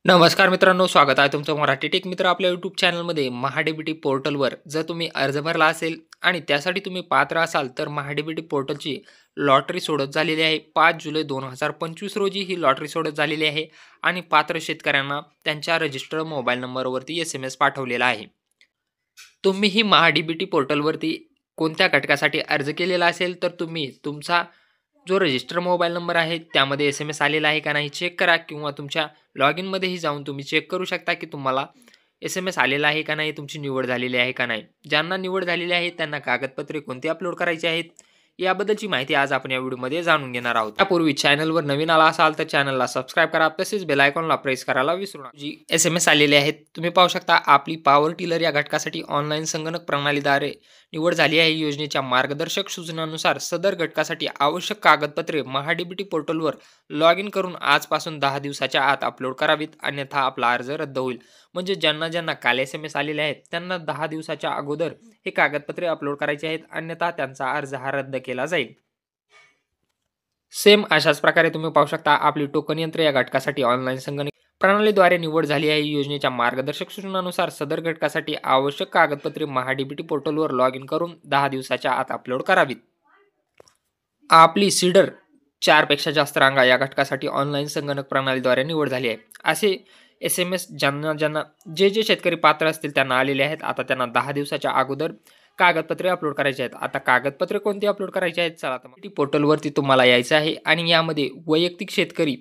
नमस्कार मित्रांनो, स्वागत आहे तुमचं मराठी टेक मित्र आपल्या यूट्यूब चॅनलमध्ये. महाडीबीटी पोर्टलवर जर तुम्ही अर्ज भरला असेल आणि त्यासाठी तुम्ही पात्र असाल तर महाडीबीटी पोर्टलची लॉटरी सोडत झालेली आहे. 5 जुलै 2025 रोजी ही लॉटरी सोडत झालेली आहे आणि पात्र शेतकऱ्यांना त्यांच्या रजिस्टर्ड मोबाईल नंबरवरती SMS पाठवलेला आहे. तुम्हीही महाडीबीटी पोर्टलवरती कोणत्या घटकासाठी अर्ज केलेला असेल तर तुम्ही तुमचा जो रजिस्टर मोबाईल नंबर आहे त्यामध्ये SMS आलेला आहे का नाही चेक करा, किंवा तुमच्या लॉग इनमध्येही जाऊन तुम्ही चेक करू शकता की तुम्हाला SMS आलेला आहे का नाही, तुमची निवड झालेली आहे का नाही. ज्यांना निवड झालेली आहे त्यांना कागदपत्रे कोणती अपलोड करायची आहेत याबद्दलची माहिती आज आपण या व्हिडिओमध्ये जाणून घेणार आहोत. त्यापूर्वी चॅनलवर नवीन आला असाल तर चॅनलला सबस्क्राईब करा, तसेच बेल आयकॉनला प्रेस करायला विसरू नका. जी SMS आलेले आहेत तुम्ही पाहू शकता. आपली पॉवर टिलर या घटकासाठी ऑनलाईन संगणक प्रणालीद्वारे निवड झाली आहे. योजनेच्या मार्गदर्शक सूचनांनुसार सदर घटकासाठी आवश्यक कागदपत्रे महाडीबीटी पोर्टलवर लॉग इन करून आजपासून 10 दिवसाच्या आत अपलोड करावीत, अन्यथा आपला अर्ज रद्द होईल. म्हणजे ज्यांना ज्यांना काल SMS आलेले आहेत त्यांना 10 दिवसाच्या अगोदर हे कागदपत्रे अपलोड करायचे आहेत, अन्यथा त्यांचा अर्ज हा रद्द केला जाईल. सेम अशाच प्रकारे तुम्ही पाहू शकता. आपली टोकन यंत्र या घटकासाठी ऑनलाईन संगणक प्रणालीद्वारे निवड झाली आहे. योजनेच्या मार्गदर्शक सूचनानुसार सदर घटकासाठी आवश्यक कागदपत्रे महाडीबीटी पोर्टलवर लॉग इन करून 10 दिवसाच्या आत अपलोड करावीत. आपली सीडर 4 पेक्षा जास्त रांगा या घटकासाठी ऑनलाईन संगणक प्रणालीद्वारे निवड झाली आहे. असे SMS ज्यांना ज्यांना जे शेतकरी पात्र असतील त्यांना आलेले आहेत. आता त्यांना 10 दिवसाच्या अगोदर कागदपत्रे अपलोड करायचे आहेत. आता कागदपत्रे कोणती अपलोड करायची आहेत, चला तर पोर्टलवरती तुम्हाला यायचं आहे आणि यामध्ये वैयक्तिक शेतकरी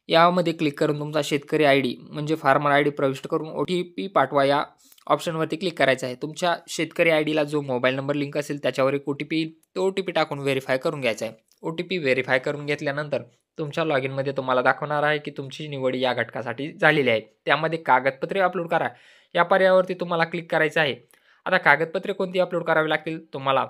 यामध्ये क्लिक करून तुमचा शेतकरी ID म्हणजे फार्मर ID प्रविष्ट करून OTP पाठवा या ऑप्शनवरती क्लिक करायचं आहे. तुमच्या शेतकरी ID ला जो मोबाईल नंबर लिंक असेल त्याच्यावर एक OTP येईल. तो OTP टाकून व्हेरीफाय करून घ्यायचा आहे. OTP व्हेरीफाय करून घेतल्यानंतर तुमच्या लॉग इनमध्ये तुम्हाला दाखवणार आहे की तुमची निवड या घटकासाठी झालेली आहे. त्यामध्ये कागदपत्रे अपलोड करा या पर्यायावरती तुम्हाला क्लिक करायचं आहे. आता कागदपत्रे कोणती अपलोड करावी लागतील, तुम्हाला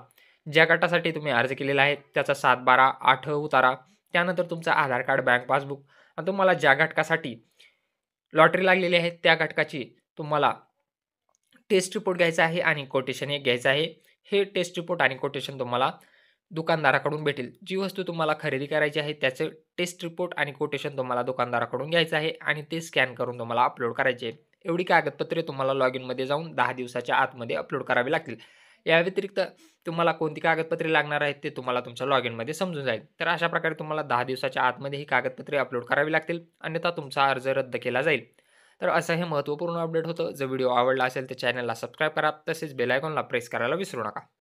ज्या गटासाठी तुम्ही अर्ज केलेला आहे त्याचा 7/12 8 उतारा, त्यानंतर तुमचा आधार कार्ड, बँक पासबुक आणि तुम्हाला ज्या घटकासाठी लॉटरी लागलेली आहे त्या घटकाची तुम्हाला टेस्ट रिपोर्ट घ्यायचा आहे आणि कोटेशन एक घ्यायचं आहे. हे टेस्ट रिपोर्ट आणि कोटेशन तुम्हाला दुकानदाराकडून भेटेल. जी वस्तू तुम्हाला खरेदी करायची आहे त्याचे टेस्ट रिपोर्ट आणि कोटेशन तुम्हाला दुकानदाराकडून घ्यायचं आहे आणि ते स्कॅन करून तुम्हाला अपलोड करायचे आहे. एवढी कागदपत्रे तुम्हाला लॉग इनमध्ये जाऊन 10 दिवसाच्या आतमध्ये अपलोड करावी लागतील. या व्यतिरिक्त तुम्हाला कोणती कागदपत्रे लागणार आहेत ते तुम्हाला तुमच्या लॉग इनमध्ये समजून जाईल. तर अशा प्रकारे तुम्हाला 10 दिवसाच्या आतमध्ये ही कागदपत्रे अपलोड करावी लागतील, अन्यथा तुमचा अर्ज रद्द केला जाईल. तर असं हे महत्त्वपूर्ण अपडेट होतं. जर व्हिडिओ आवडला असेल तर चॅनलला सबस्क्राईब करा, तसेच बेल आयकॉनला प्रेस करायला विसरू नका.